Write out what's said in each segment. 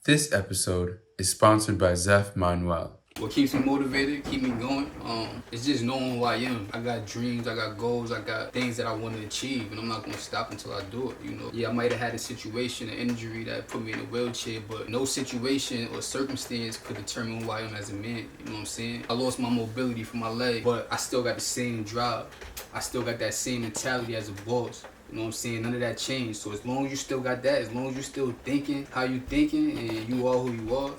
This episode is sponsored by Zeff Manuel. What keeps me motivated, keep me going, it's just knowing who I am. I got dreams, I got goals, I got things that I want to achieve, and I'm not going to stop until I do it, you know. Yeah, I might have had a situation, an injury that put me in a wheelchair, but no situation or circumstance could determine who I am as a man, you know what I'm saying? I lost my mobility from my leg, but I still got the same drive. I still got that same mentality as a boss. You know what I'm saying? None of that changed. So as long as you still got that, as long as you still thinking how you thinking and you are who you are,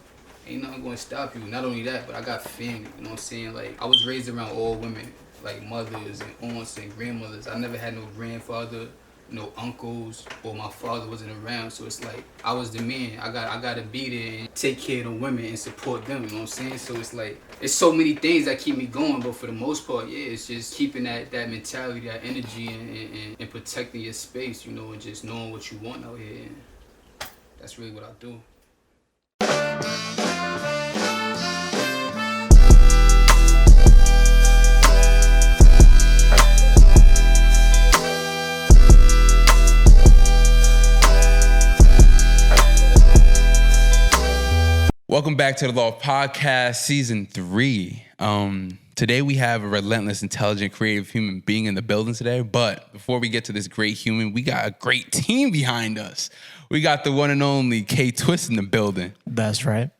ain't nothing gonna stop you. Not only that, but I got family, you know what I'm saying? Like, I was raised around all women, like mothers and aunts and grandmothers. I never had no grandfather, no uncles, or my father wasn't around. So it's like, I was the man. I gotta be there and take care of the women and support them, you know what I'm saying? So it's like, it's so many things that keep me going, but for the most part, yeah, it's just keeping that mentality, that energy, and protecting your space, you know, and just knowing what you want out here. And that's really what I do. Welcome back to the Loft Podcast, Season 3. Today we have a relentless, intelligent, creative human being in the building today. But before we get to this great human, we got a great team behind us. We got the one and only K Twist in the building. That's right.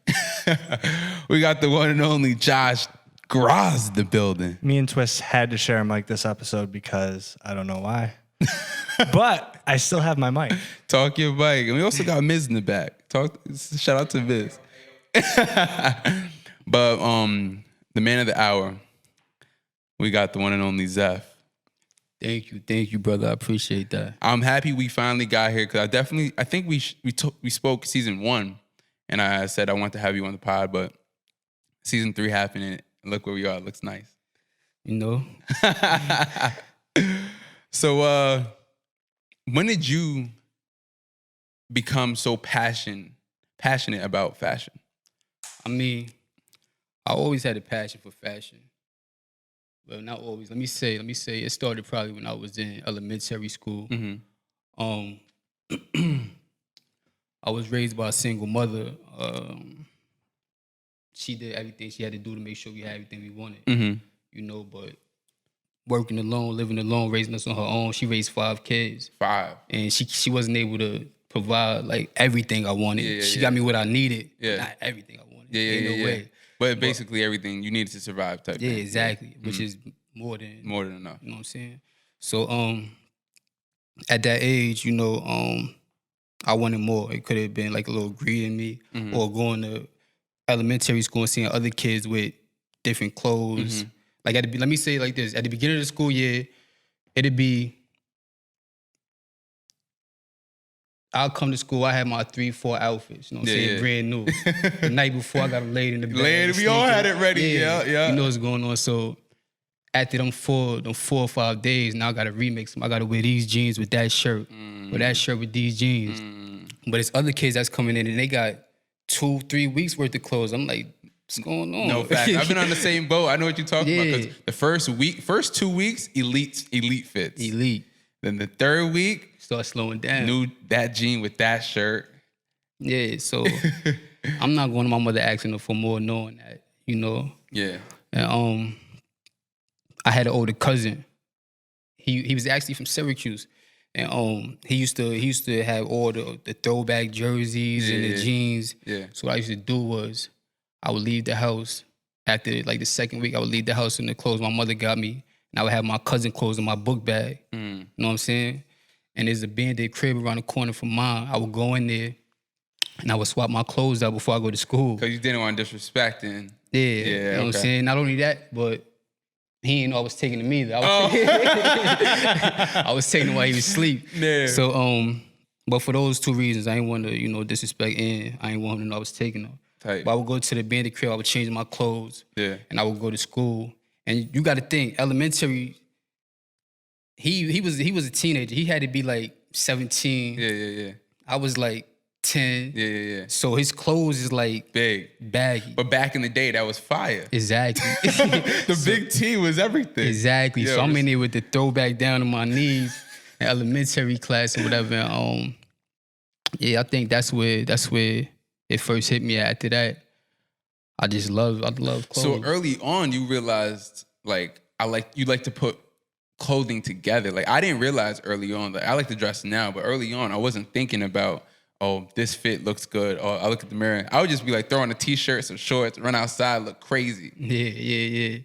We got the one and only Josh Graz in the building. Me and Twist had to share a mic this episode because I don't know why. But I still have my mic. Talk your mic. And we also got Miz in the back. Shout out to Miz. But the man of the hour, we got the one and only Zeph. Thank you, brother. I appreciate that. I'm happy we finally got here because I think we spoke season 1, and I said I want to have you on the pod, but season 3 happened, and look where we are. It looks nice, you know. So, when did you become so passionate about fashion? I mean, I always had a passion for fashion. Well, not always. Let me say, it started probably when I was in elementary school. Mm-hmm. I was raised by a single mother. She did everything she had to do to make sure we had everything we wanted. Mm-hmm. You know, but working alone, living alone, raising us on her own. She raised 5 kids. 5. And she wasn't able to provide like everything I wanted. She got me what I needed. Yeah. Not everything I wanted. Yeah. No way. But basically everything you needed to survive type thing. Yeah, exactly. Which Mm-hmm. is more than enough. You know what I'm saying? So at that age, you know, I wanted more. It could have been like a little greed in me, Mm-hmm. or going to elementary school and seeing other kids with different clothes. Mm-hmm. Like let me say it like this: at the beginning of the school year, it'd be, I'll come to school, I had my 3-4 outfits, you know what I'm saying, brand new. The night before, I got them laid in the bed. We all had it ready, yeah. You know what's going on. So after them 4 or 5 days, now I got to remix them. I got to wear these jeans with that shirt, or that shirt with these jeans. But it's other kids that's coming in and they got 2-3 weeks worth of clothes. I'm like, what's going on? No fact. I've been on the same boat. I know what you're talking about. Yeah. Because the first 2 weeks, elite fits. Elite. Then the third week, Start slowing down. new that jean with that shirt. Yeah, so I'm not going to my mother asking her for more, knowing that, you know. Yeah. And I had an older cousin. He was actually from Syracuse, and he used to have all the throwback jerseys and the jeans. Yeah. So what I used to do was I would leave the house after like the second week. I would leave the house in the clothes my mother got me, and I would have my cousin clothes in my book bag. You know what I'm saying? And there's a Band-Aid crib around the corner from mine. I would go in there and I would swap my clothes out before I go to school. Because you didn't want to disrespect and... Yeah, you know what I'm saying? Not only that, but he didn't know I was taking him either. I was taking him while he was asleep. Yeah. So, but for those 2 reasons, I didn't want to, you know, disrespect, and I didn't want him to know I was taking them. Tight. But I would go to the Band-Aid crib, I would change my clothes. Yeah. And I would go to school. And you got to think, elementary... He was a teenager. He had to be like 17. Yeah. I was like 10. Yeah. So his clothes is like Big. baggy. But back in the day, that was fire. Exactly. The big T was everything. Exactly. Yeah, So I'm in there with the throwback down to my knees in elementary class or whatever. Yeah, I think that's where it first hit me. After that, I love clothes. So early on, you realized like you like to put clothing together. Like I didn't realize early on. Like I like to dress now, but early on, I wasn't thinking about, oh, this fit looks good. Or I look at the mirror. I would just be like throw on a t-shirt, some shorts, run outside, look crazy. Yeah.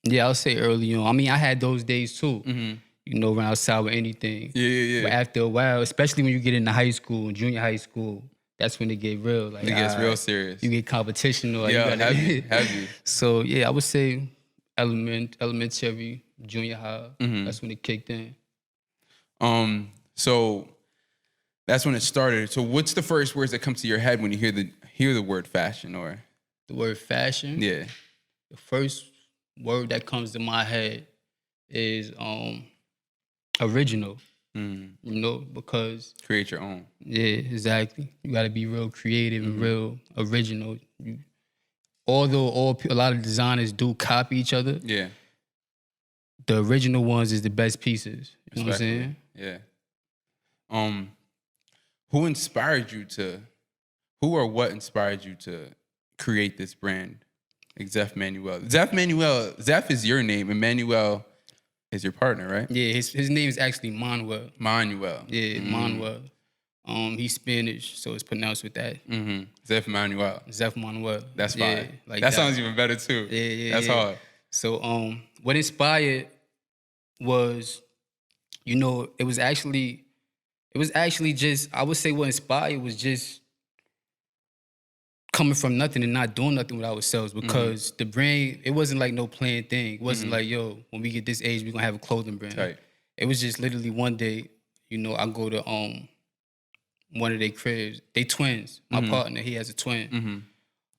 Yeah, I'll say early on. I mean, I had those days too. Mm-hmm. You know, run outside with anything. Yeah. But after a while, especially when you get into high school, junior high school, that's when it get real. Like It gets real serious. You get competition or Yeah, you gotta, heavy. So yeah, I would say elementary, junior high. Mm-hmm. That's when it kicked in. So that's when it started. So what's the first words that come to your head when you hear the word fashion or the word fashion? Yeah. The first word that comes to my head is original. You know, because create your own. Yeah, exactly. You got to be real creative and real original. Although a lot of designers do copy each other, yeah, the original ones is the best pieces. You know what I'm saying? Yeah. Who or what inspired you to create this brand, like Zeff Manuel? Zeph is your name, and Manuel is your partner, right? Yeah, his name is actually Manuel. Manuel. Yeah, Manuel. He's Spanish, so it's pronounced with that. Mm-hmm. Zeff Manuel. Zeff Manuel. That's fine. Yeah, like that sounds even better too. Yeah. That's hard. So what inspired was, you know, it was actually just, I would say what inspired was just coming from nothing and not doing nothing with ourselves, because the brand, it wasn't like no planned thing. It wasn't like, yo, when we get this age, we're gonna have a clothing brand. Right. It was just literally one day, you know, I go to one of their cribs. They twins. My partner, he has a twin.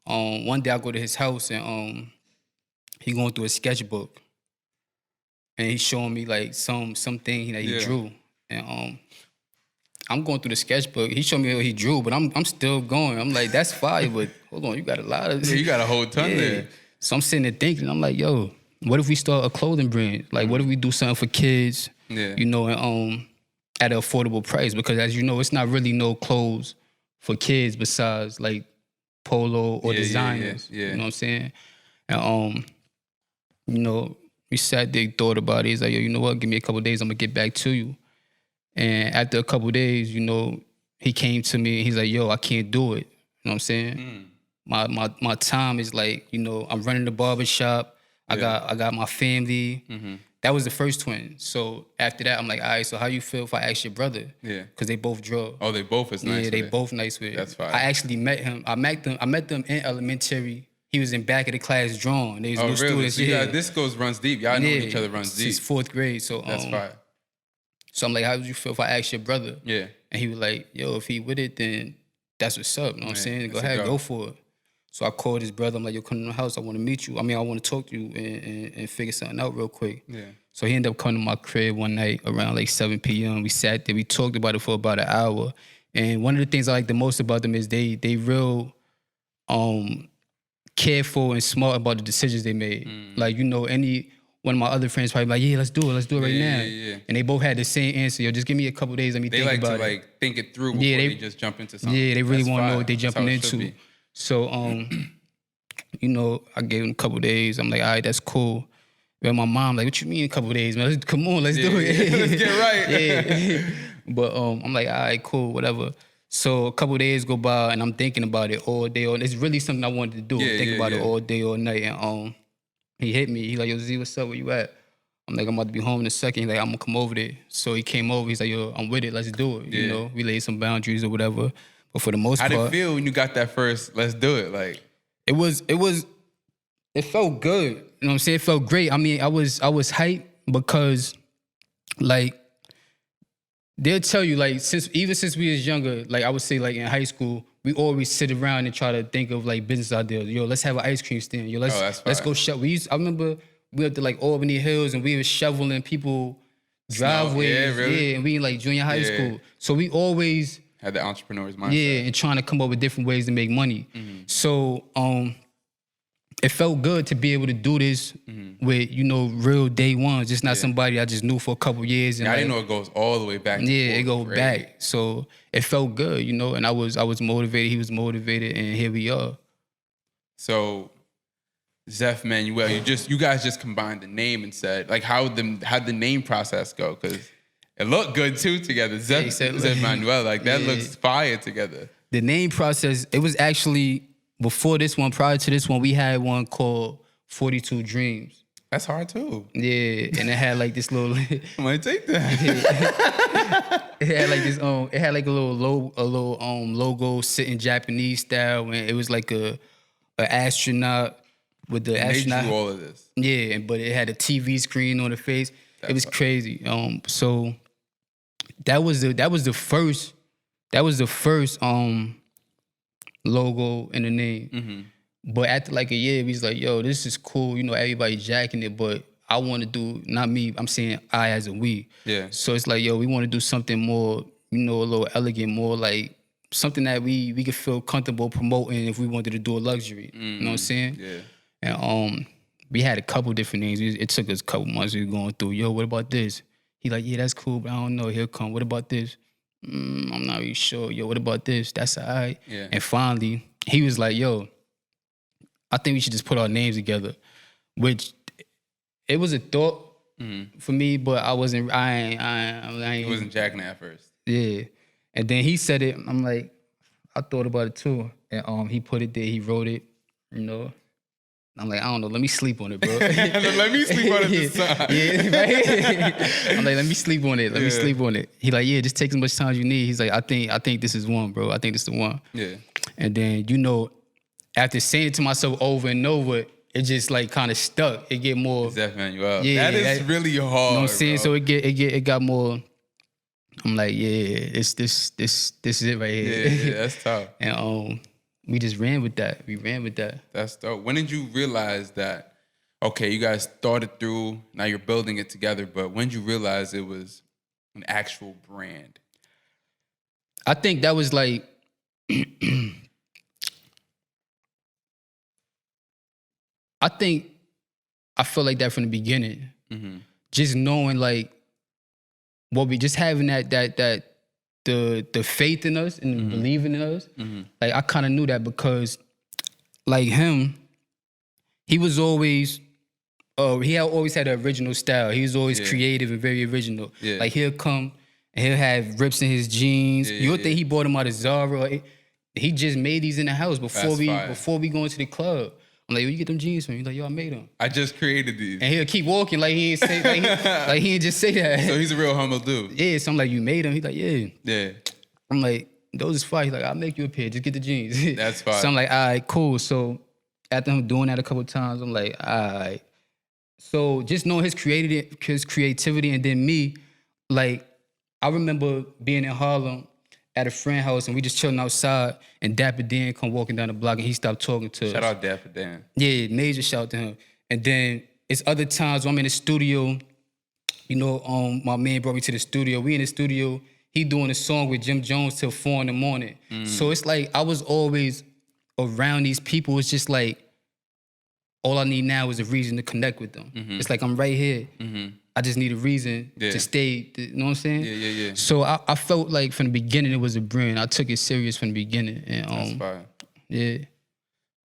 One day I go to his house and he going through a sketchbook. And he's showing me like something that he drew. And I'm going through the sketchbook. He showed me what he drew, but I'm still going. I'm like, that's fire, but hold on, you got a lot of... Yeah, you got a whole ton there. So I'm sitting there thinking, I'm like, yo, what if we start a clothing brand? Like, what if we do something for kids, you know, and at an affordable price? Because as you know, it's not really no clothes for kids besides like Polo or designers. Yeah. You know what I'm saying? And, you know, we sat there, thought about it. He's like, yo, you know what? Give me a couple of days, I'm gonna get back to you. And after a couple of days, you know, he came to me and he's like, yo, I can't do it. You know what I'm saying? My time is like, you know, I'm running the barbershop. I got my family. That was the first twin. So after that, I'm like, all right, so how you feel if I ask your brother? Yeah. Because they both draw. Oh, they both is nice. Yeah, they both nice with it. That's fine. I actually met him. I met them in elementary. He was in back of the class drawing. They was new students. So this runs deep. Y'all know each other runs deep. Since fourth grade. So that's fine. So I'm like, how would you feel if I asked your brother? Yeah. And he was like, yo, if he with it, then that's what's up. You know what I'm saying? Go ahead, go for it. So I called his brother. I'm like, yo, come to the house. I want to meet you. I mean, I want to talk to you and figure something out real quick. Yeah. So he ended up coming to my crib one night around like 7 p.m. We sat there. We talked about it for about an hour. And one of the things I like the most about them is they real careful and smart about the decisions they made. Like, you know, one of my other friends probably like, yeah, let's do it right now. Yeah. And they both had the same answer. Yo, just give me a couple days, let me think about it. They like to like think it through before they just jump into something. Yeah, they really want to know what they jumping into. So, you know, I gave them a couple days. I'm like, all right, that's cool. But my mom like, what you mean a couple days, man? Come on, let's do it. Let's get right. But I'm like, all right, cool, whatever. So a couple days go by and I'm thinking about it all day. It's really something I wanted to do. Think about it all day, all night. And he hit me. He like, yo, Z, what's up? Where you at? I'm like, I'm about to be home in a second. He's like, I'm gonna come over there. So he came over. He's like, yo, I'm with it. Let's do it. You know, we laid some boundaries or whatever. But for the most part, how did it feel when you got that first? Let's do it. Like it felt good. You know what I'm saying? It felt great. I mean, I was hyped because, like, they'll tell you, like, since we was younger, like I would say, like in high school, we always sit around and try to think of like business ideas. Yo, let's have an ice cream stand. Yo, let's go shovel. I remember we went to like Albany Hills and we were shoveling people driveways. Yeah, really? Yeah, and we in like junior high school. So we always had the entrepreneur's mindset. Yeah, and trying to come up with different ways to make money. So it felt good to be able to do this with, you know, real day ones. Just not somebody I just knew for a couple years. And I didn't know it goes all the way back. It goes back. So it felt good, you know, and I was motivated. He was motivated, and here we are. So, Zeff Manuel, you guys just combined the name and said, like, how'd the name process go? Because it looked good too together. Zeff Manuel, like that looks fire together. The name process, it was actually before this one. Prior to this one, we had one called 42 Dreams. That's hard too. Yeah, and it had like this little. I'm gonna take that. It had like this it had like a little logo sitting Japanese style, and it was like a astronaut with the astronaut. They drew all of this. Yeah, but it had a TV screen on the face. It was crazy. So that was the first logo in the name. Mm-hmm. But after like a year, we was like, yo, this is cool. You know, everybody jacking it, but I want to do, not me, I'm saying I as a we. Yeah. So it's like, yo, we want to do something more, you know, a little elegant, more like something that we could feel comfortable promoting if we wanted to do a luxury. You know what I'm saying? Yeah. And we had a couple different names. It took us a couple months. We were going through, yo, what about this? He like, yeah, that's cool, but I don't know. He'll come. What about this? I'm not really sure. Yo, what about this? That's all right. Yeah. And finally, he was like, yo, I think we should just put our names together, which it was a thought for me, but I wasn't jacking it at first. Yeah. And then he said it. I'm like, I thought about it too. And he put it there. He wrote it, you know. I'm like, I don't know. Let me sleep on it, bro. Let me sleep on it this time. Yeah, right? I'm like, let me sleep on it. Let me sleep on it. He like, yeah, just take as much time as you need. He's like, I think this is one, bro. I think this is the one. Yeah. And then, you know, after saying it to myself over and over, it just like kind of stuck. It get more. Zeff Manuel. Yeah, that is really hard. You know what I'm saying? Bro. So it got more. I'm like, yeah, this is it right here. Yeah, that's tough. And we just ran with that. We ran with that. That's dope. When did you realize that, okay, you guys thought it through, now you're building it together, but when did you realize it was an actual brand? I think that was like, I felt like that from the beginning. Mm-hmm. Just knowing like, just having that the faith in us and believing in us. Mm-hmm. Like I kind of knew that because like him, he was always, he always had an original style. He was always creative and very original. Yeah. Like he'll come and he'll have rips in his jeans. You'll think he bought them out of Zara. He just made these in the house before we go into the club. I'm like, where you get them jeans from? He's like, yo, I made them. I just created these. And he'll keep walking like he ain't say like he ain't just say that. So he's a real humble dude. Yeah, so I'm like, you made them? He's like, yeah. Yeah. I'm like, those is fire. He's like, I'll make you a pair. Just get the jeans. That's fine. So I'm like, all right, cool. So after him doing that a couple times, I'm like, all right. So just knowing his creativity and then me, like, I remember being in Harlem at a friend's house and we just chilling outside and Dapper Dan come walking down the block and he stopped talking to us. Shout out Dapper Dan. Yeah, major shout to him. And then it's other times when I'm in the studio, you know, my man brought me to the studio. We in the studio, he doing a song with Jim Jones till 4 a.m. So it's like I was always around these people. It's just like all I need now is a reason to connect with them. Mm-hmm. It's like I'm right here. Mm-hmm. I just need a reason to stay, you know what I'm saying? Yeah. So I felt like from the beginning it was a brand. I took it serious from the beginning. And, that's fine. Yeah.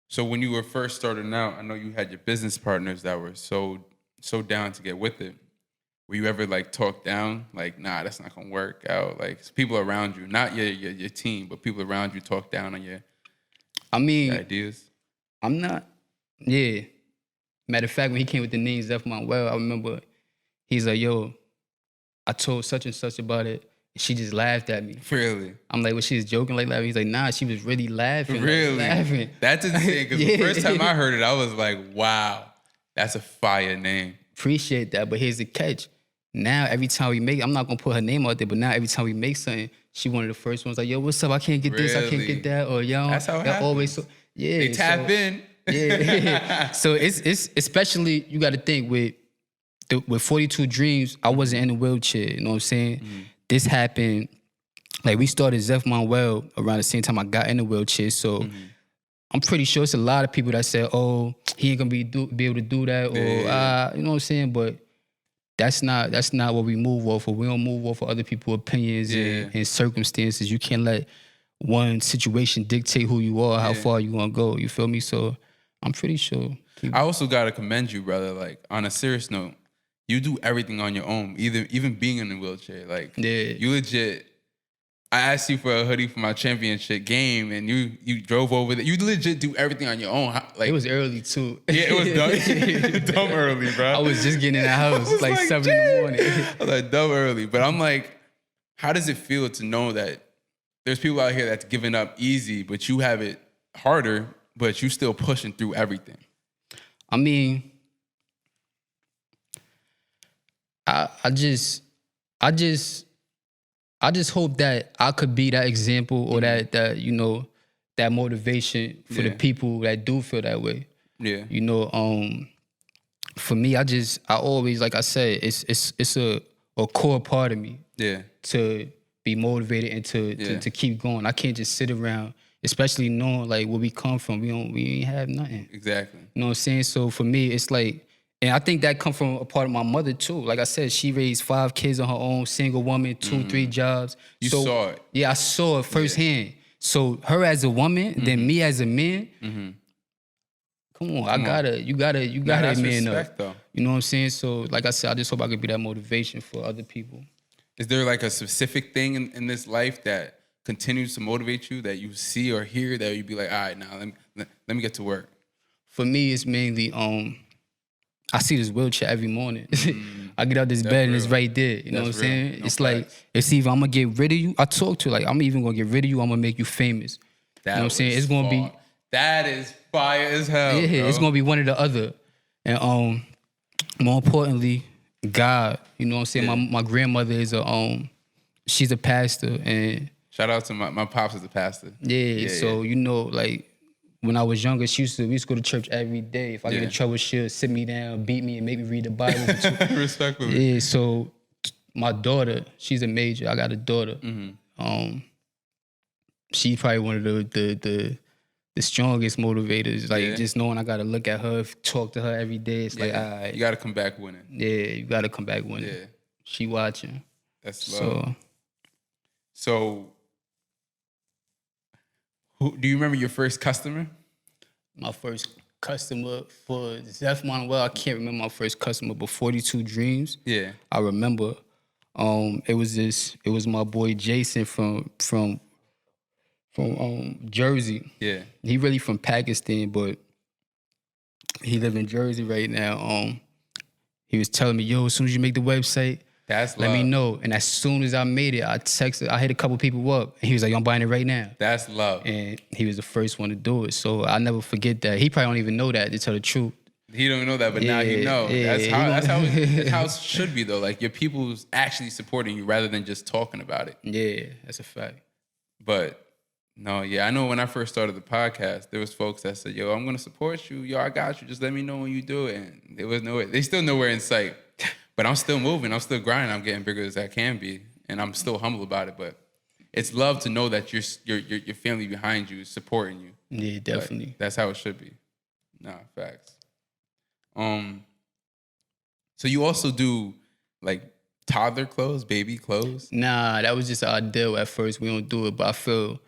So when you were first starting out, I know you had your business partners that were so down to get with it. Were you ever like talked down? Like, nah, that's not gonna work out. Like people around you, not your team, but people around you talk down on your ideas? I'm not, yeah. Matter of fact, when he came with the name Zeff Manuel, I remember he's like, yo, I told such and such about it. She just laughed at me. Really? I'm like, well, she was joking like laughing. He's like, nah, she was really laughing. Really? Like, laughing. That's insane, because the first time I heard it, I was like, wow, that's a fire name. Appreciate that, but here's the catch. Now, every time we make, I'm not going to put her name out there, but now every time we make something, she one of the first ones like, yo, what's up? I can't get this, I can't get that. Or, yo, that's how it happens. Always so, yeah. They tap in. Yeah. So it's especially, you got to think with 42 Dreams, I wasn't in a wheelchair, you know what I'm saying? Mm-hmm. This happened, like we started Zeff Manuel around the same time I got in the wheelchair. So I'm pretty sure it's a lot of people that say, oh, he ain't gonna be able to do that, or you know what I'm saying? But that's not what we move off of. We don't move off of other people's opinions and circumstances. You can't let one situation dictate who you are, how far you gonna go. You feel me? So I'm pretty sure. I also gotta commend you, brother. Like, on a serious note, you do everything on your own, even being in a wheelchair. Like, you legit. I asked you for a hoodie for my championship game, and you drove over there. You legit do everything on your own. Like, it was early too. Yeah, it was dumb early, bro. I was just getting in the house. It's like 7 in the morning. I was like, dumb early. But I'm like, how does it feel to know that there's people out here that's giving up easy, but you have it harder, but you still pushing through everything? I mean, I just hope that I could be that example or that you know, that motivation for the people that do feel that way. Yeah. You know, for me, I always, like I said, it's a core part of me. Yeah. To be motivated and to keep going. I can't just sit around, especially knowing like where we come from. We ain't have nothing. Exactly. You know what I'm saying? So for me, it's like, and I think that come from a part of my mother too. Like I said, she raised 5 kids on her own, single woman, 2-3 jobs. You saw it. Yeah, I saw it firsthand. Yeah. So her as a woman, then me as a man. Come on, you gotta man up. Though. You know what I'm saying? So like I said, I just hope I could be that motivation for other people. Is there like a specific thing in this life that continues to motivate you, that you see or hear, that you'd be like, all right, now let me get to work? For me, it's mainly I see this wheelchair every morning. I get out this bed and it's right there. You know what I'm saying? No, it's like, it's either I'm gonna get rid of you. I talk to her, like, I'm even gonna get rid of you, I'm gonna make you famous. You know what I'm saying? It's gonna be. That is fire as hell. Yeah, bro. It's gonna be one or the other. And more importantly, God. You know what I'm saying? Yeah. My grandmother is she's a pastor, and shout out to my pops is a pastor. Yeah, so you know, like, when I was younger, we used to go to church every day. If I get in trouble, she'll sit me down, beat me, and make me read the Bible. Respectfully. Yeah, so my daughter, she's a major. I got a daughter. She's probably one of the strongest motivators. Like, just knowing I gotta look at her, talk to her every day. It's like, all right. You gotta come back winning. Yeah, you gotta come back winning. Yeah. She watching. That's love. So do you remember your first customer? My first customer for Zeff Manuel, I can't remember my first customer, but 42 Dreams. Yeah. I remember. It was my boy Jason from Jersey. Yeah. He really from Pakistan, but he live in Jersey right now. He was telling me, yo, as soon as you make the website, let me know. And as soon as I made it, I hit a couple people up, and he was like, yo, I'm buying it right now. That's love. And he was the first one to do it. So I'll never forget that. He probably don't even know that, to tell the truth. He don't know that, but now he know. That's how it should be, though. Like, your people's actually supporting you rather than just talking about it. Yeah, that's a fact. But no, I know when I first started the podcast, there was folks that said, yo, I'm going to support you. Yo, I got you. Just let me know when you do it. And there was they still nowhere in sight. But I'm still moving. I'm still grinding. I'm getting bigger as I can be. And I'm still humble about it. But it's love to know that your family behind you is supporting you. Yeah, definitely. Like, that's how it should be. Nah, facts. So you also do, like, toddler clothes, baby clothes? Nah, that was just an idea at first. We don't do it. But I feel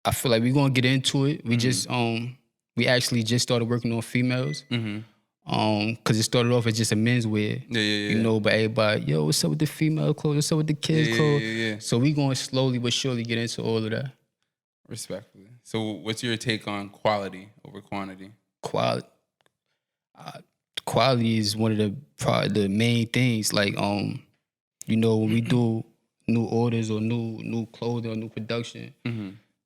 like we're going to get into it. We just, we actually just started working on females. Cause it started off as just a menswear, you know, but everybody, yo, what's up with the female clothes? What's up with the kids' clothes? Yeah. So we going to slowly but surely get into all of that. Respectfully. So what's your take on quality over quantity? Quality is one of probably the main things. Like, you know, when we do new orders or new clothing or new production,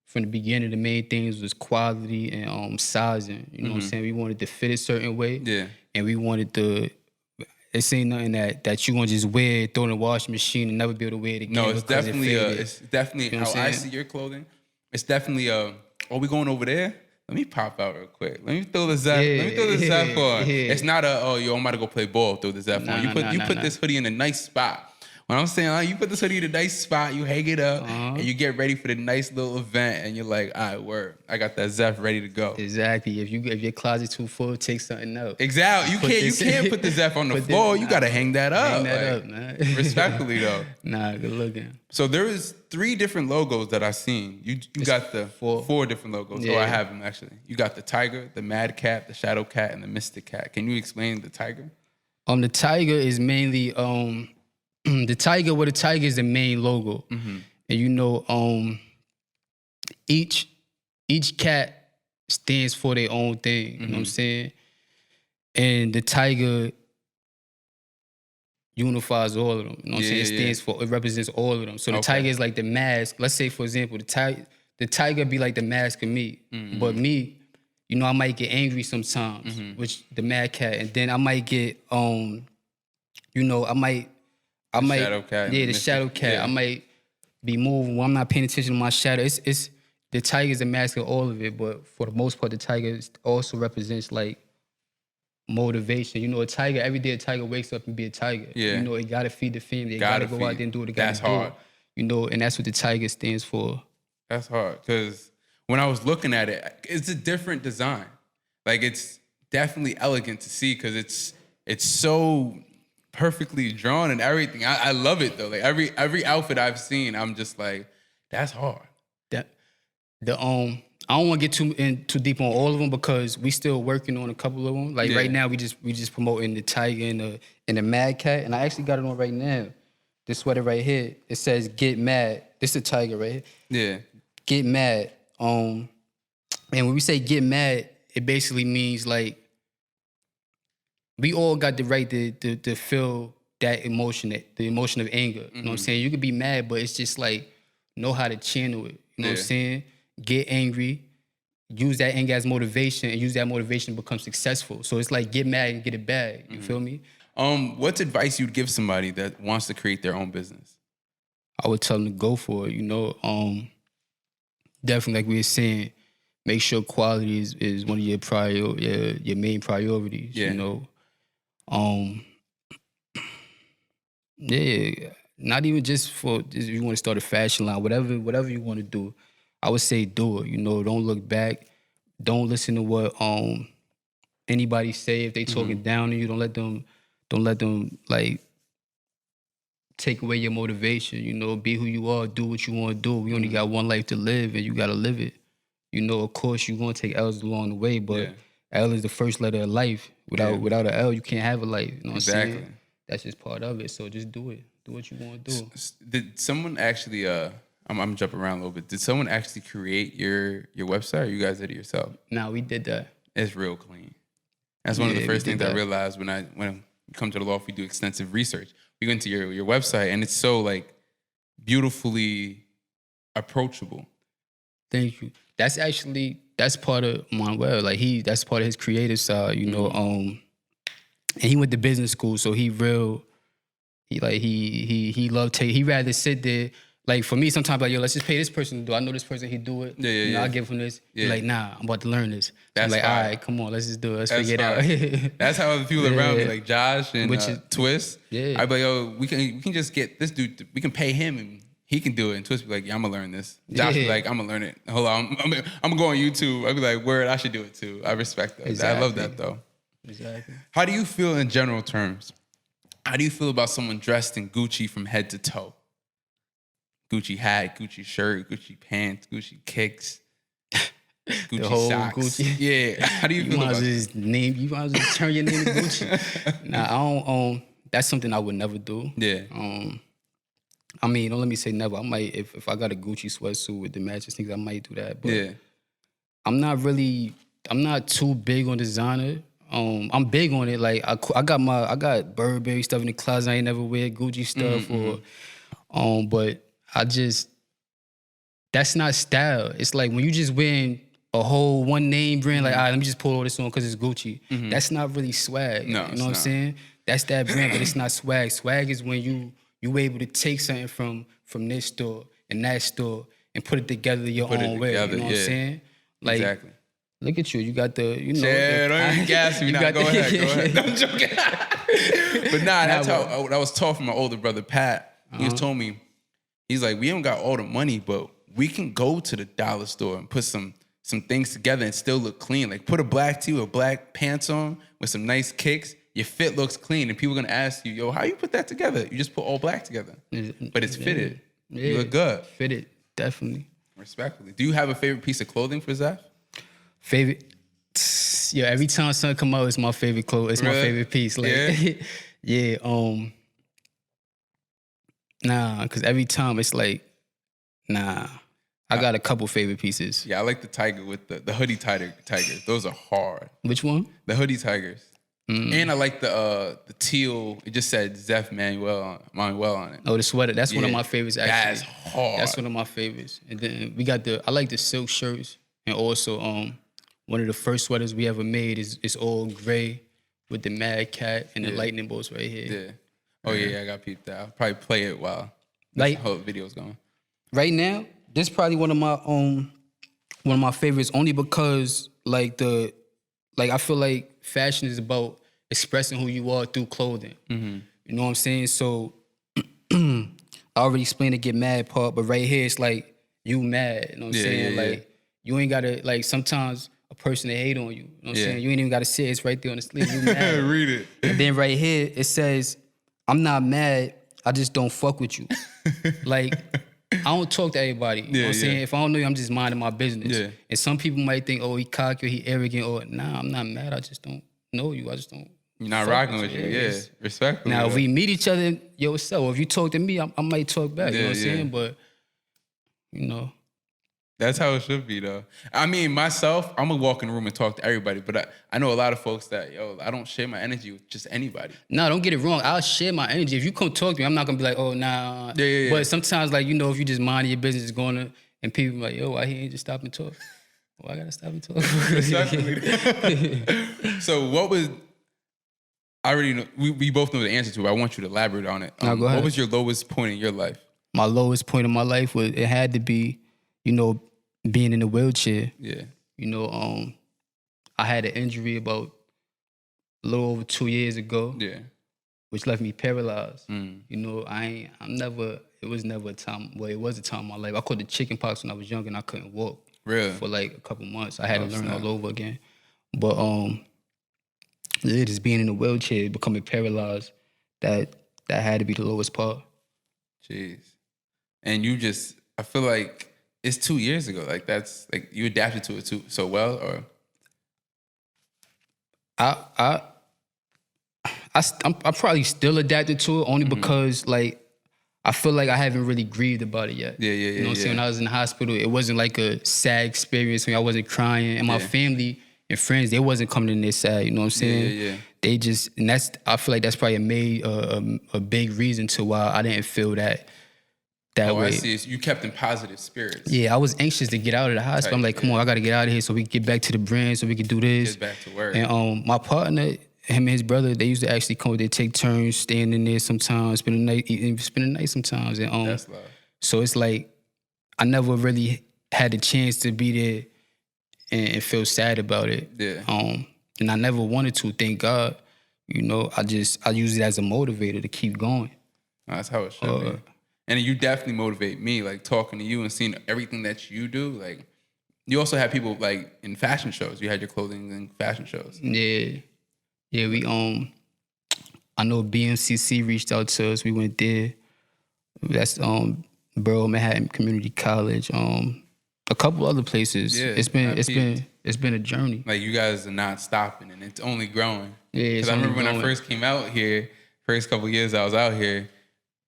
from the beginning, the main things was quality and sizing. You know what I'm saying? We wanted to fit a certain way. Yeah. And we wanted to, it ain't nothing that you want to just wear, throw in the washing machine and never be able to wear it again. No, it's definitely how I see your clothing. It's definitely are we going over there? Let me pop out real quick. Let me throw the Zeph. Let me throw the Zeph on. Yeah. It's not I'm about to go play ball, throw the Zeph on. You put this hoodie in a nice spot When I'm saying, you put this hoodie in a nice spot, you hang it up, and you get ready for the nice little event, and you're like, all right, word. I got that Zeph ready to go. Exactly. If your closet too full, take something out. Exactly. You can't put the Zeph on the floor. You got to hang that up. Hang that up, man. Respectfully, though. Nah, good looking. So there is 3 different logos that I've seen. You got the 4 different logos. Yeah. Oh, I have them, actually. You got the tiger, the mad cat, the shadow cat, and the mystic cat. Can you explain the tiger? The tiger is mainly the tiger is the main logo. Mm-hmm. And you know, each cat stands for their own thing. You know what I'm saying? And the tiger unifies all of them. You know what I'm saying? It represents all of them. So the tiger is like the mask. Let's say, for example, the tiger be like the mask of me. But me, you know, I might get angry sometimes, which the mad cat, and then I might get you know, I might shadow cat. Yeah, the shadow cat. Yeah. I might be moving when I'm not paying attention to my shadow. It's the tiger is the mask of all of it, but for the most part, the tiger also represents like motivation. You know, every day a tiger wakes up and be a tiger. Yeah. You know, it gotta feed the family. It gotta go out there and do what it gotta do. That's hard. You know, and that's what the tiger stands for. That's hard, because when I was looking at it, it's a different design. Like, it's definitely elegant to see, because it's so perfectly drawn and everything. I love it though. Like every outfit I've seen, I'm just like, that's hard. I don't want to get too deep on all of them, because we still working on a couple of them. Like right now, we just promoting the tiger and the mad cat, and I actually got it on right now. This sweater right here, it says "Get Mad." This is a tiger right here. Yeah. Get mad. And when we say get mad, it basically means like we all got the right to feel that emotion, the emotion of anger. You know what I'm saying? You could be mad, but it's just like know how to channel it. You know what I'm saying? Get angry, use that anger as motivation, and use that motivation to become successful. So it's like get mad and get it back. You feel me? What's advice you'd give somebody that wants to create their own business? I would tell them to go for it. You know, definitely like we were saying, make sure quality is one of your main priorities. Yeah. You know. Not even just if you want to start a fashion line, whatever you want to do, I would say do it. You know, don't look back. Don't listen to what anybody say. If they talking down on you, don't let them like take away your motivation. You know, be who you are, do what you want to do. We only got one life to live, and you gotta live it. You know, of course you're gonna take L's along the way, but L is the first letter of life. Without an L, you can't have a life. You know what I'm saying? That's just part of it. So just do it. Do what you want to do. Did someone actually? I'm jumping around a little bit. Did someone actually create your website, or you guys did it yourself? No, we did that. It's real clean. That's one of the first things I realized when I come to the loft. We do extensive research. We go into your website, and it's so like beautifully approachable. Thank you. That's part of Manuel. Like that's part of his creative side, you know. And he went to business school, so he loved he rather sit there. Like for me, sometimes like, yo, let's just pay this person to do. I know this person, he do it. You know, I give him this. Yeah. Like, nah, I'm about to learn this. That's like, all right, come on, let's just do it. Let's figure it out. That's how other people around me, like Josh and Twist. Yeah. I'd be like, yo, we can just get this dude. We can pay him and he can do it. And Twist be like, yeah, I'm gonna learn this. Josh be like, I'm gonna learn it. Hold on, I'm gonna go on YouTube. I'd be like, word, I should do it too. I respect that. Exactly. I love that though. Exactly. How do you feel in general terms? How do you feel about someone dressed in Gucci from head to toe? Gucci hat, Gucci shirt, Gucci pants, Gucci kicks, Gucci the whole socks. Gucci. Yeah. How do you feel about that? You might as well just turn your name to Gucci. Nah, I don't. That's something I would never do. Yeah. I mean, don't let me say never. I might, if I got a Gucci sweatsuit with the matching things, I might do that. But yeah. I'm not too big on designer. I'm big on it. Like I got Burberry stuff in the closet. I ain't never wear Gucci stuff but that's not style. It's like when you just wearing a whole one name brand, like, all right, let me just pull all this on because it's Gucci. That's not really swag. No, you know what I'm saying? That's that brand, but it's not swag. Swag is when you able to take something from this store and that store and put it together your own way. You know what I'm saying? Like, exactly. Look at you. You got the, you know. Yeah, don't even gas me. Nah, go ahead. No, I'm joking. But that's how I was taught from my older brother, Pat. He just told me, he's like, we don't got all the money, but we can go to the dollar store and put some things together and still look clean. Like put a black tee or black pants on with some nice kicks. Your fit looks clean, and people are gonna ask you, yo, how you put that together? You just put all black together, but it's fitted. Yeah. You look good. Fitted, definitely. Respectfully. Do you have a favorite piece of clothing for Zeph? Favorite? Yeah, every time something come out, it's my favorite clothes. It's my favorite piece. Like, yeah. Nah, because every time it's like, nah. I got a couple favorite pieces. Yeah, I like the tiger with the hoodie tigers. Those are hard. Which one? The hoodie tigers. And I like the teal. It just said Zeff Manuel on it. Oh, the sweater. That's one of my favorites. Actually, that's hard. That's one of my favorites. And then we got I like the silk shirts, and also one of the first sweaters we ever made is all gray with the Mad Cat and the lightning bolts right here. Yeah. Oh yeah, I got peeped that. I'll probably play it while like the whole video's going. Right now, this is probably one of my favorites, only because I feel like fashion is about expressing who you are through clothing. You know what I'm saying? So I already explained the get mad part, but right here it's like you mad. You know what I'm saying? Like you ain't gotta, like, sometimes a person they hate on you. You know what I'm saying? You ain't even gotta say it. It's right there on the sleeve. You mad. Read it. And then right here it says, I'm not mad, I just don't fuck with you. Like, I don't talk to everybody. You know what I'm saying? If I don't know you, I'm just minding my business. Yeah. And some people might think, oh, he cocky or he arrogant, or nah, I'm not mad, I just don't know you. I just don't. You're not rocking with you. Yeah. Respectfully. Now, if we meet each other, yo, what's up? Or if you talk to me, I might talk back. You know what I'm saying? But, you know. That's how it should be, though. I mean, myself, I'm going to walk in the room and talk to everybody, but I know a lot of folks that, yo, I don't share my energy with just anybody. No, don't get it wrong. I'll share my energy. If you come talk to me, I'm not going to be like, oh, nah. Yeah. But sometimes, like, you know, if you just mind your business going to, and people be like, yo, why he ain't just stop and talk? Well, I got to stop and talk. So what was, I already know, we both know the answer to it, but I want you to elaborate on it. No, go ahead. What was your lowest point in your life? My lowest point in my life was, it had to be, you know, being in a wheelchair. Yeah. You know, I had an injury about a little over 2 years ago. Yeah. Which left me paralyzed. You know, it was never a time, well, it was a time in my life. I caught the chicken pox when I was young and I couldn't walk. Really? For like a couple months. I had to learn all over again. But just being in a wheelchair, becoming paralyzed, that had to be the lowest part. Jeez. And you just, I feel like it's 2 years ago. Like, that's, like, you adapted to it so well, or? I'm probably still adapted to it, only because, like, I feel like I haven't really grieved about it yet. Yeah. You know what I'm saying? When I was in the hospital, it wasn't like a sad experience. When I wasn't crying, and my family and friends, they wasn't coming in there sad. You know what I'm saying? Yeah. They just, and I feel like that's probably a big reason to why I didn't feel that way. I see. So you kept in positive spirits. Yeah, I was anxious to get out of the hospital. I'm like, come on, I got to get out of here so we can get back to the brand, so we can do this. Get back to work. And my partner, him and his brother, they used to actually come. They take turns staying in there sometimes, spend the night sometimes. And that's love. So it's like I never really had the chance to be there and feel sad about it. Yeah. And I never wanted to. Thank God. You know, I use it as a motivator to keep going. That's how it should be. And you definitely motivate me, like, talking to you and seeing everything that you do. Like, you also have people, like, in fashion shows. You had your clothing in fashion shows. Yeah, we I know BMCC reached out to us. We went there. That's Borough Manhattan Community College. A couple other places. Yeah, it's been a journey. Like, you guys are not stopping, and it's only growing. Yeah, because I remember when I first came out here, first couple of years I was out here,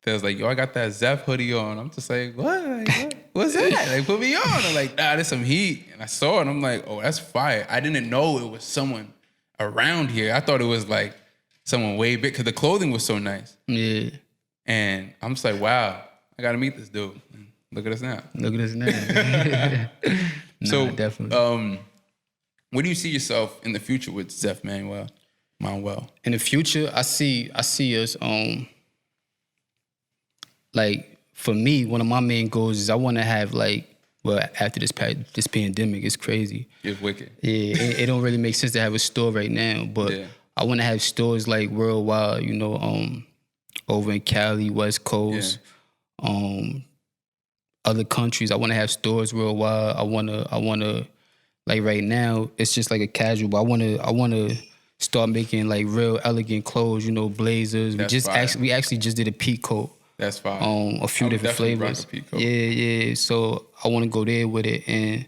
they was like, yo, I got that Zeph hoodie on. I'm just like, what? Like, what's that? Like, put me on. I'm like, nah, there's some heat. And I saw it, and I'm like, oh, that's fire. I didn't know it was someone around here. I thought it was like someone way big, because the clothing was so nice. Yeah. And I'm just like, wow, I got to meet this dude. Look at us now. So, definitely. Where do you see yourself in the future with Zeff Manuel? In the future, I see us, like, for me, one of my main goals is I want to have, like, well, after this pandemic, it's crazy. It's wicked. Yeah, it don't really make sense to have a store right now, but I want to have stores, like, worldwide, you know, over in Cali, West Coast, other countries. I want to have stores worldwide. I wanna like right now it's just like a casual, but I wanna start making like real elegant clothes. You know, blazers. We actually just did a peak coat. That's fine. A few different flavors. Yeah. So I want to go there with it, and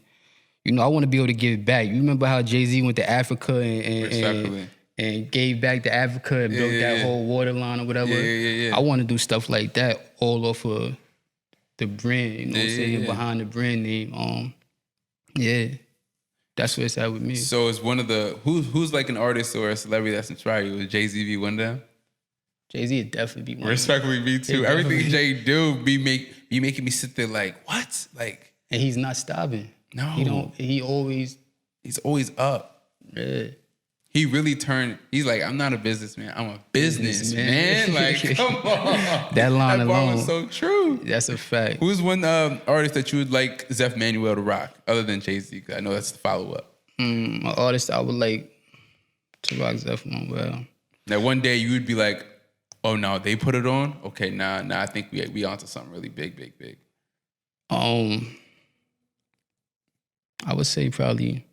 you know, I want to be able to give back. You remember how Jay-Z went to Africa and gave back to Africa and built that whole water line or whatever? Yeah. I want to do stuff like that all off of the brand, you know what I'm saying? Behind the brand name. That's where it's at with me. So it's one of the, who's like an artist or a celebrity that's inspired you? Would Jay-Z be one of them? Jay-Z would definitely be one. Respectfully, me too. Everything Jay do be making me sit there like, what? Like, and he's not stopping. No. He's always up. Yeah. He really turned, he's like, I'm not a businessman, I'm a businessman. Like, come on. That line that alone. was so true. That's a fact. Who's one artist that you would like Zeff Manuel to rock, other than Jay-Z? Because I know that's the follow-up. An artist I would like to rock Zeff Manuel. Now, one day you would be like, oh, no, they put it on? Okay, nah, I think we onto something really big. I would say probably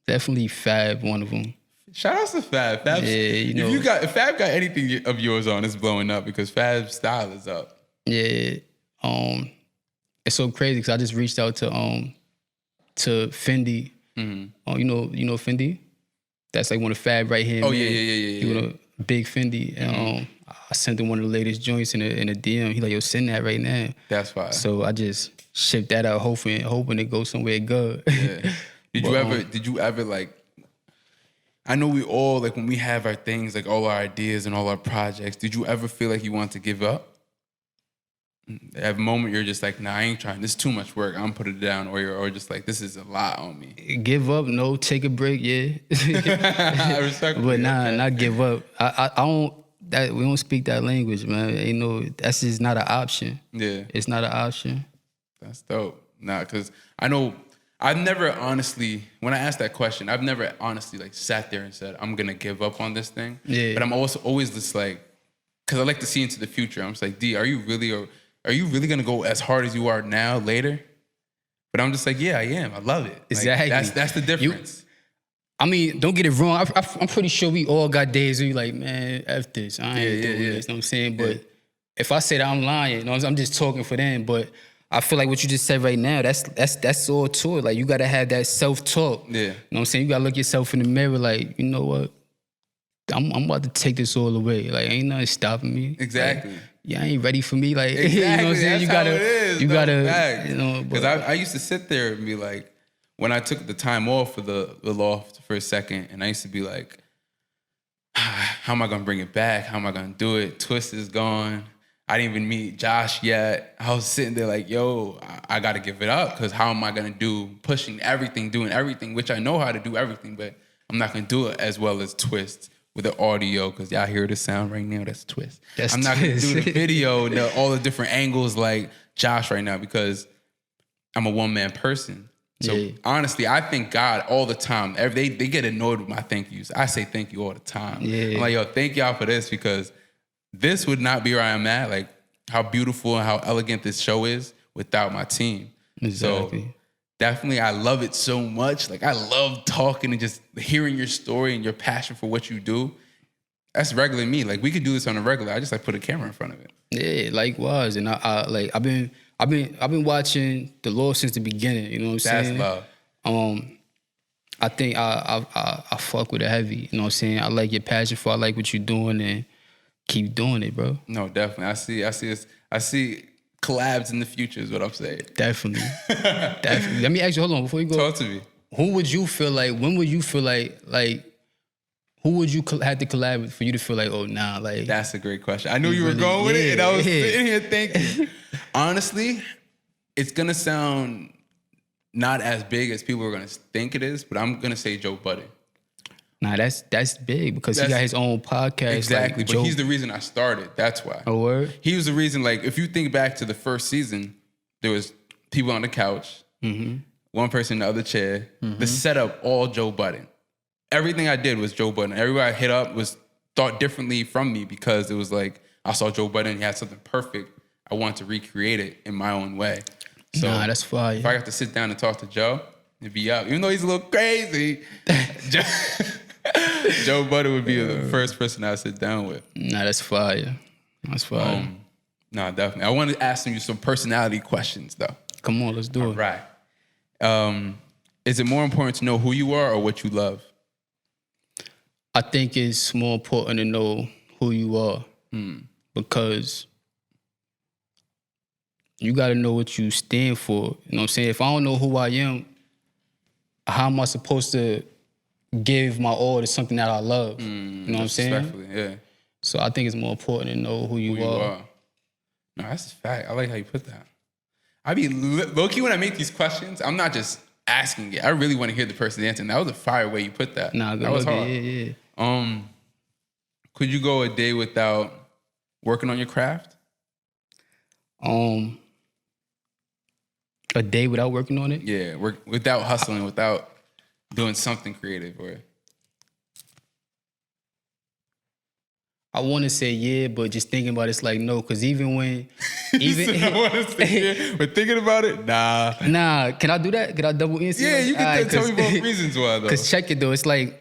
definitely Fab, one of them. Shout out to Fab. Fab's, you know, if Fab got anything of yours on, it's blowing up because Fab's style is up. Yeah. It's so crazy because I just reached out to Fendi. Mm-hmm. You know Fendi? That's like one of Fab right here. Oh, yeah. You know, big Fendi. And I sent him one of the latest joints in a DM. He like, yo, send that right now. That's fine. So I just shipped that out, hoping it goes somewhere good. Yeah. Did you ever like, I know we all, like when we have our things, like all our ideas and all our projects, did you ever feel like you want to give up? At a moment you're just like, nah, I ain't trying. This is too much work. I'm putting it down. Or just like, this is a lot on me. Give up? No. Take a break? Yeah. I respect. But not give up. I don't. We don't speak that language, man. Ain't no. That's just not an option. Yeah. It's not an option. That's dope. Nah, because I know I've never honestly, when I asked that question, I've never honestly like sat there and said, I'm gonna give up on this thing. Yeah. But I'm also always just like, because I like to see into the future. I'm just like, D, are you really gonna go as hard as you are now later? But I'm just like, yeah, I am. I love it. Exactly. Like, that's the difference. I mean, don't get it wrong. I'm pretty sure we all got days where you like, man, F this. I ain't doing this. You know what I'm saying? But if I say that, I'm lying. You know, I'm just talking for them. But I feel like what you just said right now, that's all to it. Like, you got to have that self-talk. Yeah. You know what I'm saying? You got to look yourself in the mirror like, you know what? I'm about to take this all away. Like, ain't nothing stopping me. Exactly. Like, yeah, I ain't ready for me. Like, exactly. You know what I'm saying? That's you gotta, you know. Because I used to sit there and be like, when I took the time off for the Loft for a second, and I used to be like, how am I gonna bring it back? How am I gonna do it? Twist is gone. I didn't even meet Josh yet. I was sitting there like, yo, I gotta give it up, because how am I gonna pushing everything, doing everything, which I know how to do everything, but I'm not gonna do it as well as Twist with the audio, because y'all hear the sound right now, that's Twist. I'm not gonna do the video and all the different angles like Josh right now, because I'm a one-man person. So honestly, I thank God all the time. They get annoyed with my thank yous. I say thank you all the time. Yeah. I'm like, yo, thank y'all for this, because this would not be where I'm at. Like, how beautiful and how elegant this show is without my team. Exactly. So definitely, I love it so much. Like, I love talking and just hearing your story and your passion for what you do. That's regular me. Like, we could do this on a regular. I just like put a camera in front of it. Yeah, likewise. And I've been watching the Lord since the beginning. You know what I'm saying? That's love. I think I fuck with it heavy. You know what I'm saying? I like your passion for. I like what you're doing, and keep doing it, bro. No, definitely. I see collabs in the future is what I'm saying. Definitely. Definitely. Let me ask you, hold on, before you go. Talk to me. Who would you feel like, when would you feel like who would you have to collab with for you to feel like, oh, nah, like. That's a great question. I knew you were going with it, and I was sitting here thinking. Honestly, it's going to sound not as big as people are going to think it is, but I'm going to say Joe Budden. Nah, that's big, because he got his own podcast. Exactly, like but he's the reason I started. That's why. Oh, word? He was the reason, like, if you think back to the first season, there was people on the couch, one person in the other chair, the setup, all Joe Budden. Everyththing I did was Joe Budden. Everybody I hit up was thought differently from me, because it was like, I saw Joe Budden, he had something perfect. I wanted to recreate it in my own way. So nah, that's fire. if I got to sit down and talk to Joe, it'd be up. Even though he's a little crazy, Joe Budden would be the first person I'd sit down with. Nah, that's fire. That's fire. No, definitely. I want to ask you some personality questions, though. Come on, let's do it. Right. Is it more important to know who you are or what you love? I think it's more important to know who you are because you got to know what you stand for. You know what I'm saying? If I don't know who I am, how am I supposed to give my all to something that I love? You know what I'm saying? Respectfully, yeah. So I think it's more important to know who you are. No, that's a fact. I like how you put that. I be low-key when I make these questions, I'm not just asking it. I really want to hear the person's answer. And that was a fire way you put that. Nah, that was hard. Yeah. Could you go a day without working on your craft? A day without working on it? Yeah, without hustling, without doing something creative, or I want to say yeah, but just thinking about it's like no, because even when, I want to say yeah, but thinking about it, nah. Nah, can I do that? Can I double answer? Yeah, you can tell me both reasons why though. Because check it though, it's like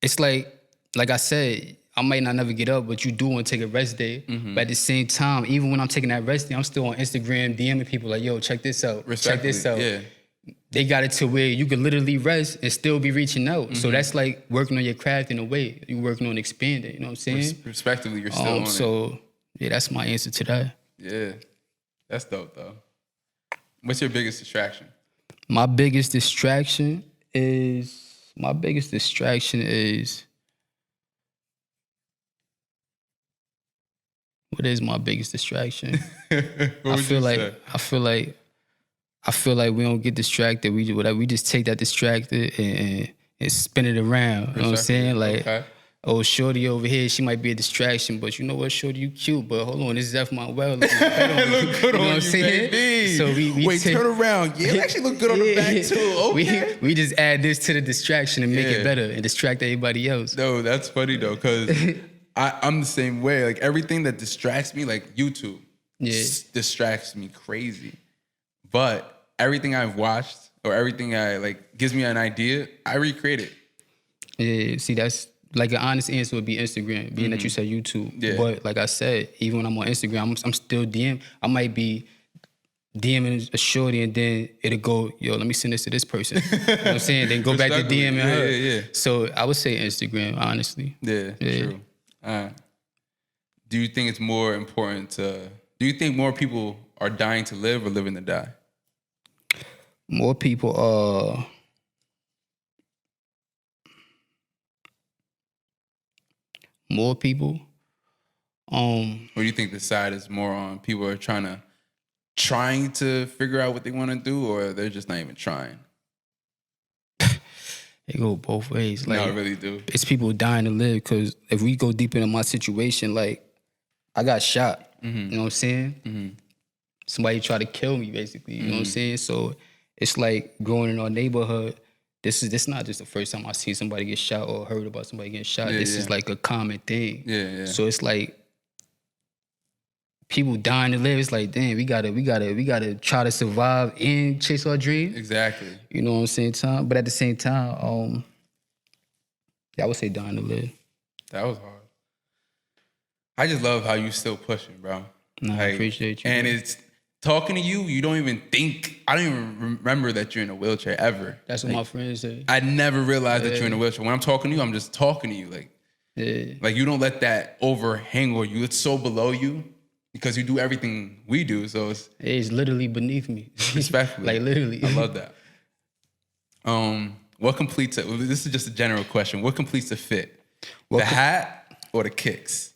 I said, I might not never get up, but you do want to take a rest day. But at the same time, even when I'm taking that rest day, I'm still on Instagram DMing people like, yo, check this out. Check this out. Yeah. They got it to where you can literally rest and still be reaching out. So that's like working on your craft in a way. You're working on expanding, you know what I'm saying? Respectively, you're still on it. So, yeah, that's my answer to that. Yeah. That's dope, though. What's your biggest distraction? My biggest distraction is... What is my biggest distraction? I feel like we don't get distracted. We just take that distracted and spin it around. You know what I'm saying? Like, oh, shorty over here, she might be a distraction, but you know what, shorty, you cute, but hold on, this is Zeff Manuel. Look good on you, baby. So we turn around. Yeah, it actually look good on the back too. Okay. We just add this to the distraction and make it better and distract everybody else. No, that's funny though, because I'm the same way. Like everything that distracts me, like YouTube, distracts me crazy. But everything I've watched or everything I like gives me an idea, I recreate it. Yeah, see, that's like an honest answer would be Instagram, being that you said YouTube. Yeah. But like I said, even when I'm on Instagram, I'm still DM. I might be DMing a shorty and then it'll go, yo, let me send this to this person. You know what I'm saying? Then go back to DMing her. Yeah. So I would say Instagram, honestly. Yeah. True. Do you think it's more important do you think more people are dying to live or living to die? More people are... More people. Or do you think the side is more on people are trying to figure out what they want to do, or they're just not even trying? It go both ways. Like, no, I really do. It's people dying to live, because if we go deep into my situation, like, I got shot. You know what I'm saying? Somebody tried to kill me, basically. You know what I'm saying? So it's like growing in our neighborhood. This not just the first time I see somebody get shot or heard about somebody getting shot. This is like a common thing. Yeah. So it's like people dying to live. It's like, damn, we gotta try to survive and chase our dreams. Exactly. You know what I'm saying? But at the same time, I would say dying to live. That was hard. I just love how you still pushing, bro. Nah, I appreciate you. And bro. it's talking to you, you don't even think, I don't even remember that you're in a wheelchair ever. That's what my friends say. I never realized that you're in a wheelchair. When I'm talking to you, I'm just talking to you. Like you don't let that overhang or you. It's so below you because you do everything we do. So it's literally beneath me. Respectfully. Like literally. I love that. What completes it? This is just a general question. What completes the fit? The hat or the kicks?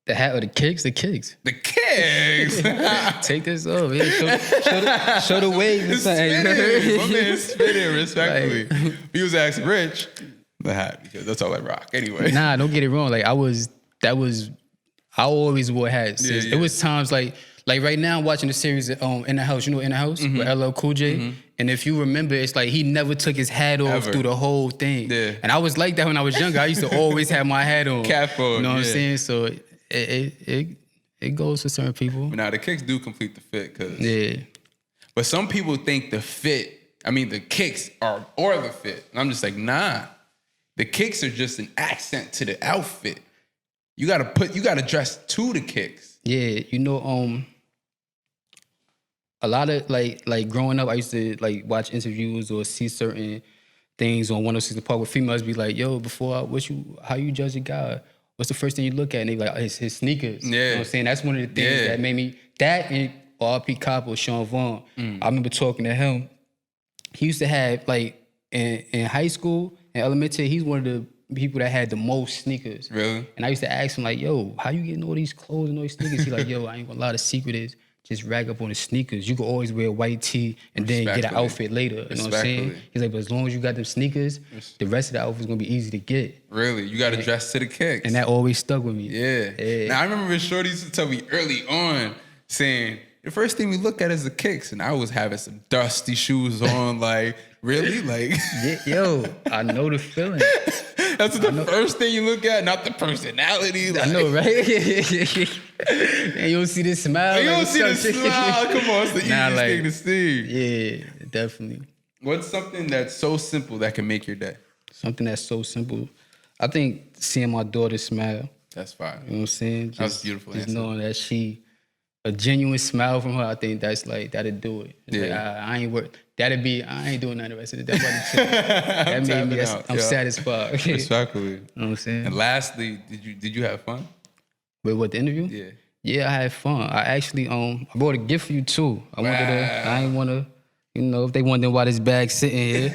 The hat or the kicks? The kicks. The kicks. Take this off. Yeah, show the wave. My man spinning, respectfully. Like, he was asking Rich, the hat, because that's all I rock. Anyway. Nah, don't get it wrong. Like I always wore hats. It was times like right now I'm watching the series In the House. You know In the House? With LL Cool J? And if you remember, it's like he never took his hat off through the whole thing. Yeah. And I was like that when I was younger. I used to always have my hat on. Cap on. You know what I'm saying? So it goes to certain people. But now the kicks do complete the fit, cause Yeah. But some people think the kicks are or the fit, and I'm just like, nah. The kicks are just an accent to the outfit. You gotta dress to the kicks. Yeah, you know, a lot of like growing up, I used to like watch interviews or see certain things on 106 Park where females be like, yo, how you judge a guy? What's the first thing you look at? And they be like, his sneakers. Yeah. You know what I'm saying? That's one of the things that made me, that and R.P. Capo, Sean Vaughn. I remember talking to him. He used to have, like, in high school and elementary, he's one of the people that had the most sneakers. Really? And I used to ask him, like, yo, how you getting all these clothes and all these sneakers? He's like, yo, I ain't gonna lie, the secret is just rag up on the sneakers. You can always wear a white tee and then get an outfit later. You know what I'm saying? He's like, but as long as you got them sneakers, the rest of the outfit's gonna be easy to get. Really? You gotta dress to the kicks. And that always stuck with me. Yeah. Now I remember when Shorty used to tell me early on, saying, the first thing we look at is the kicks. And I was having some dusty shoes on, like, really? Like, yo, I know the feeling. That's the first thing you look at, not the personality. Like, I know, right? And you don't see this smile. You don't see the smile. Come on, it's the easiest thing to see. Yeah, definitely. What's something that's so simple that can make your day? Something that's so simple. I think seeing my daughter smile. That's fine. You know what I'm saying? That's beautiful. Just knowing that a genuine smile from her, I think that's like, that'll do it. It's Yeah. like, I ain't work. I ain't doing nothing the rest of the day. That made me, I'm satisfied. Respectfully. You know what I'm saying? And lastly, did you have fun? With what, the interview? Yeah. Yeah, I had fun. I actually I brought a gift for you too. I ain't wanna, if they wondering why this bag's sitting here,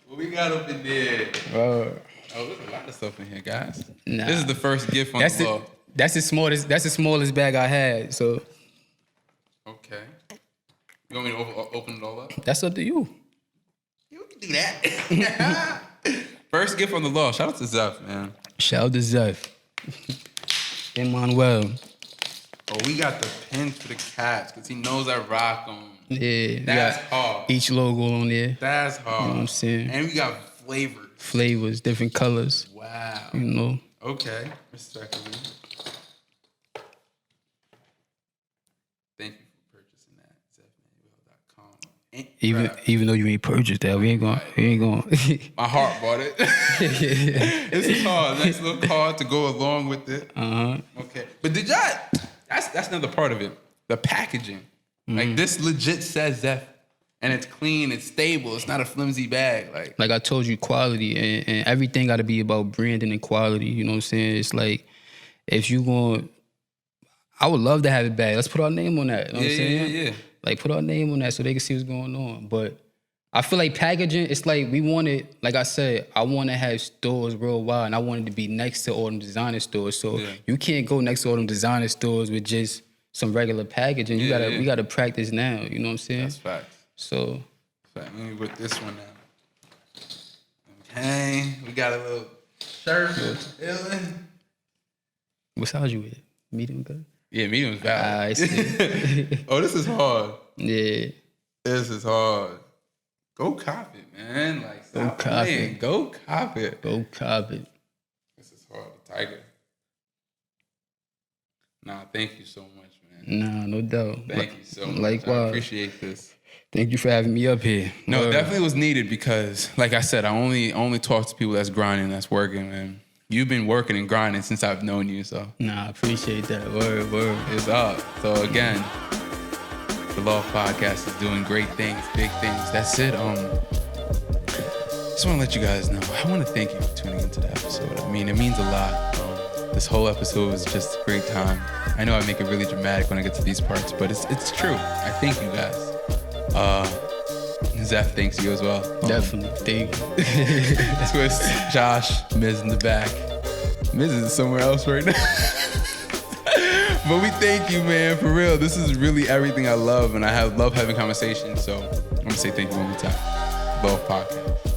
What we got up in there? Oh, there's a lot of stuff in here, guys. Nah. This is the first gift on the law. That's the smallest bag I had. So okay. You want me to open it all up? that's up to you. You can do that. First gift on the law. Shout out to Zeph, man. Shout out to Zeff Manuel. Oh, we got the pins for the cats because he knows I rock them. Yeah, That's hard. each logo on there. That's hard. You know what I'm saying? And we got Flavors, different colors. Wow. Okay. Respectfully. Thank you for purchasing that. ZeffManuel.com. Even though you ain't purchased that, we ain't going. My heart bought it. This is hard. Nice little card to go along with it. Okay. But did y'all? That's another part of it. The packaging. Like this legit says Zeph. And it's clean, it's stable, it's not a flimsy bag. Like I told you, quality and everything got to be about branding and quality. You know what I'm saying? It's like, if you going, I would love to have it back. Let's put our name on that. You know what I'm saying? Yeah. Like, put our name on that so they can see what's going on. But I feel like packaging, it's like we wanted, like I said, I want to have stores worldwide, and I wanted to be next to all them designer stores. So you can't go next to all them designer stores with just some regular packaging. We gotta practice now. You know what I'm saying? That's facts. So, let me put this one down. Okay, we got a little shirt. what size you with? Medium good? Yeah, medium's valid. I see. Oh, this is hard. Yeah. This is hard. Go cop it, man. Like, stop Go cop playing. it. Go cop it. Go cop it. This is hard. The tiger. Nah, thank you so much, man. Nah, no doubt. Thank you so much. Likewise. I appreciate this. Thank you for having me up here. No, it definitely was needed because, like I said, I only talk to people that's grinding, that's working, man. You've been working and grinding since I've known you, so. Nah, I appreciate that. Word. It's up. So again, the Loft Podcast is doing great things, big things. That's it. Just want to let you guys know. I want to thank you for tuning into the episode. I mean, it means a lot. This whole episode was just a great time. I know I make it really dramatic when I get to these parts, but it's true. I thank you guys. Zeph thanks you as well. Definitely. Thank you. Twist, Josh, Miz in the back. Miz is somewhere else right now. But we thank you, man, for real. This is really everything I love, and I love having conversations. So I'm gonna say thank you one more time. Loft Podcast.